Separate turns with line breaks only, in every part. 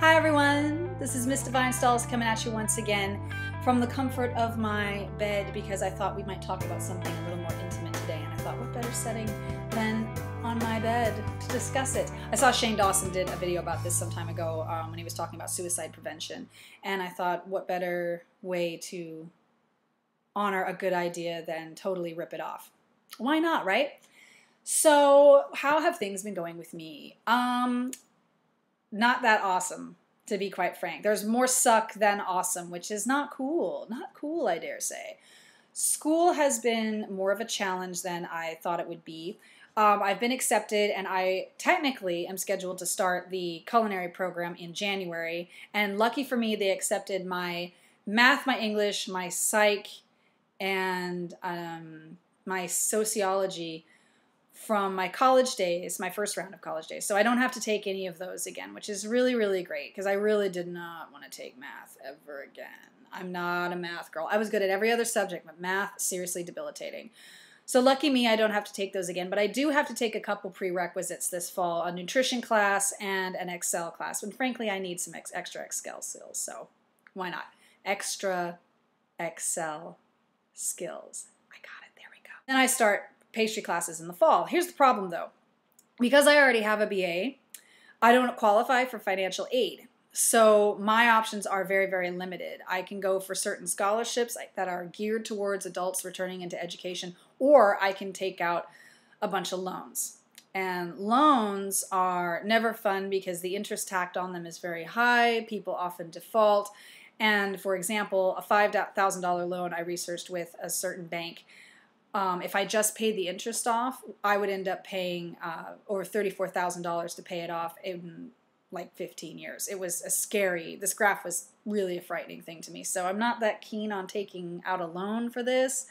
Hi everyone, this is Miss Divine Stalls coming at you once again from the comfort of my bed because I thought we might talk about something a little more intimate today, and I thought what better setting than on my bed to discuss it. I saw Shane Dawson did a video about this some time ago when he was talking about suicide prevention, and I thought what better way to honor a good idea than totally rip it off. Why not, right? So how have things been going with me? Not that awesome, to be quite frank. There's more suck than awesome, which is not cool. Not cool, I dare say. School has been more of a challenge than I thought it would be. I've been accepted, and I technically am scheduled to start the culinary program in January. And lucky for me, they accepted my math, my English, my psych, and my sociology from my college days, my first round of college days. So I don't have to take any of those again, which is really, really great because I really did not want to take math ever again. I'm not a math girl. I was good at every other subject, but math, seriously debilitating. So lucky me, I don't have to take those again, but I do have to take a couple prerequisites this fall, a nutrition class and an Excel class. And frankly, I need some extra Excel skills, so why not? Extra Excel skills. I got it, there we go. Then I start pastry classes in the fall. Here's the problem though. Because I already have a BA, I don't qualify for financial aid. So my options are very, very limited. I can go for certain scholarships that are geared towards adults returning into education, or I can take out a bunch of loans. And loans are never fun because the interest tacked on them is very high. People often default. And for example, a $5,000 loan I researched with a certain bank, if I just paid the interest off, I would end up paying over $34,000 to pay it off in like 15 years. It was a scary, this graph was really a frightening thing to me. So I'm not that keen on taking out a loan for this,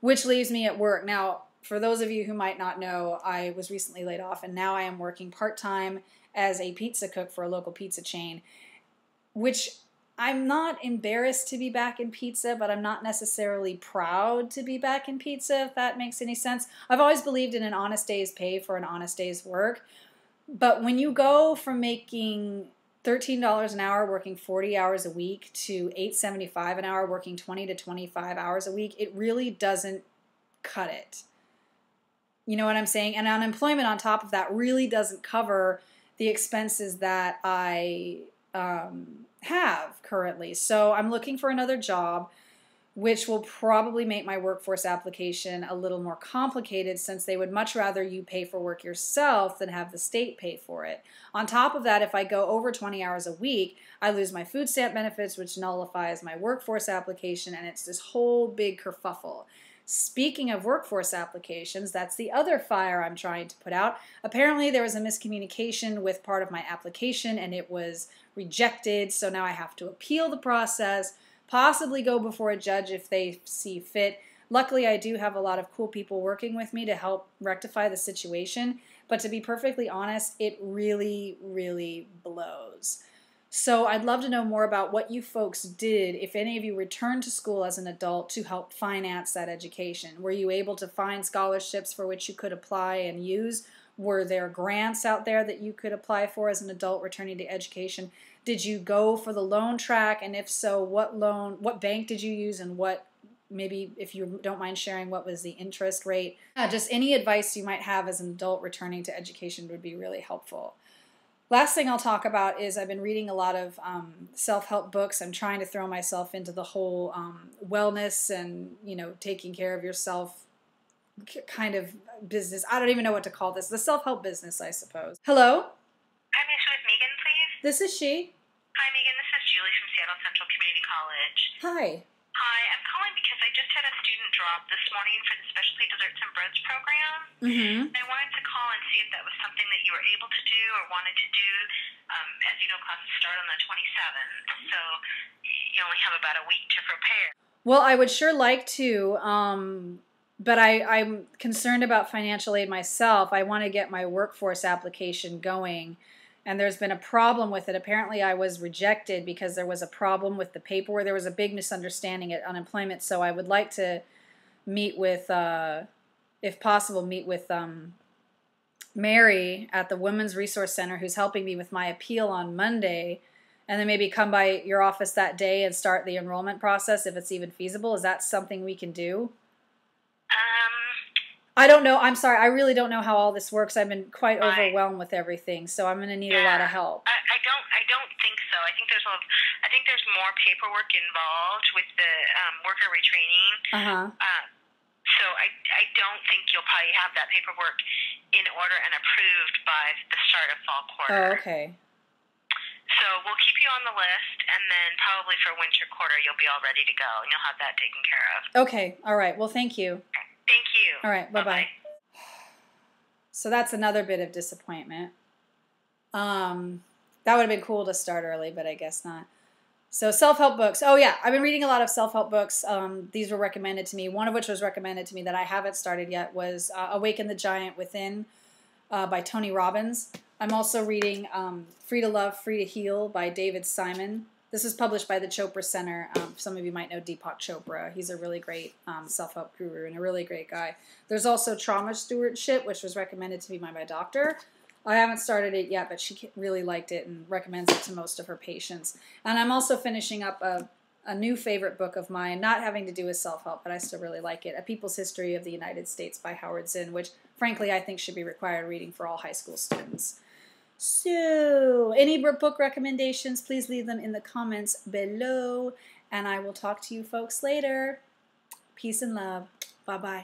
which leaves me at work. Now, for those of you who might not know, I was recently laid off and now I am working part-time as a pizza cook for a local pizza chain, which I'm not embarrassed to be back in pizza, but I'm not necessarily proud to be back in pizza, if that makes any sense. I've always believed in an honest day's pay for an honest day's work, but when you go from making $13 an hour working 40 hours a week to $8.75 an hour working 20 to 25 hours a week, it really doesn't cut it. You know what I'm saying? And unemployment on top of that really doesn't cover the expenses that I have currently. So I'm looking for another job, which will probably make my workforce application a little more complicated since they would much rather you pay for work yourself than have the state pay for it. On top of that, if I go over 20 hours a week, I lose my food stamp benefits, which nullifies my workforce application, and it's this whole big kerfuffle. Speaking of workforce applications, that's the other fire I'm trying to put out. Apparently there was a miscommunication with part of my application and it was rejected, so now I have to appeal the process, possibly go before a judge if they see fit. Luckily, I do have a lot of cool people working with me to help rectify the situation, but to be perfectly honest, it really, really blows. So I'd love to know more about what you folks did, if any of you returned to school as an adult to help finance that education. Were you able to find scholarships for which you could apply and use? Were there grants out there that you could apply for as an adult returning to education? Did you go for the loan track? And if so, what bank did you use, and what, maybe if you don't mind sharing, what was the interest rate? Just any advice you might have as an adult returning to education would be really helpful. Last thing I'll talk about is I've been reading a lot of self-help books. I'm trying to throw myself into the whole wellness and, you know, taking care of yourself kind of business. I don't even know what to call this. The self-help business, I suppose. Hello?
Hi, may I speak with Megan, please?
This is she.
Hi, Megan. This is Julie from Seattle Central Community College.
Hi.
Hi, I'm calling because I just had a student drop this morning for the Specialty Desserts and Breads program. And I wanted to call and see if that was something that you were able to do or wanted to do. As you know, classes start on the 27th, so you only have about a week to prepare.
Well, I would sure like to, but I'm concerned about financial aid myself. I want to get my workforce application going. And there's been a problem with it. Apparently I was rejected because there was a problem with the paperwork. There was a big misunderstanding at unemployment. So I would like to meet with, if possible, meet with Mary at the Women's Resource Center, who's helping me with my appeal on Monday, and then maybe come by your office that day and start the enrollment process if it's even feasible? Is that something we can do? I don't know. I'm sorry. I really don't know how all this works. I've been quite overwhelmed with everything, so I'm going to need a lot of help.
I don't think so. I think there's more paperwork involved with the worker retraining. So I don't think you'll probably have that paperwork in order and approved by the start of fall quarter.
Oh, okay.
So we'll keep you on the list, and then probably for winter quarter you'll be all ready to go, and you'll have that taken care of.
Okay. All right. Well, thank you.
Thank you.
All right. Bye-bye. So that's another bit of disappointment. That would have been cool to start early, but I guess not. So self-help books. Oh, yeah. I've been reading a lot of self-help books. These were recommended to me. One of which was recommended to me that I haven't started yet was Awaken the Giant Within by Tony Robbins. I'm also reading Free to Love, Free to Heal by David Simon. This is published by the Chopra Center. Some of you might know Deepak Chopra. He's a really great self-help guru and a really great guy. There's also Trauma Stewardship, which was recommended to me by my doctor. I haven't started it yet, but she really liked it and recommends it to most of her patients. And I'm also finishing up a new favorite book of mine, not having to do with self-help, but I still really like it, A People's History of the United States by Howard Zinn, which, frankly, I think should be required reading for all high school students. So, any book recommendations, please leave them in the comments below, and I will talk to you folks later. Peace and love. Bye-bye.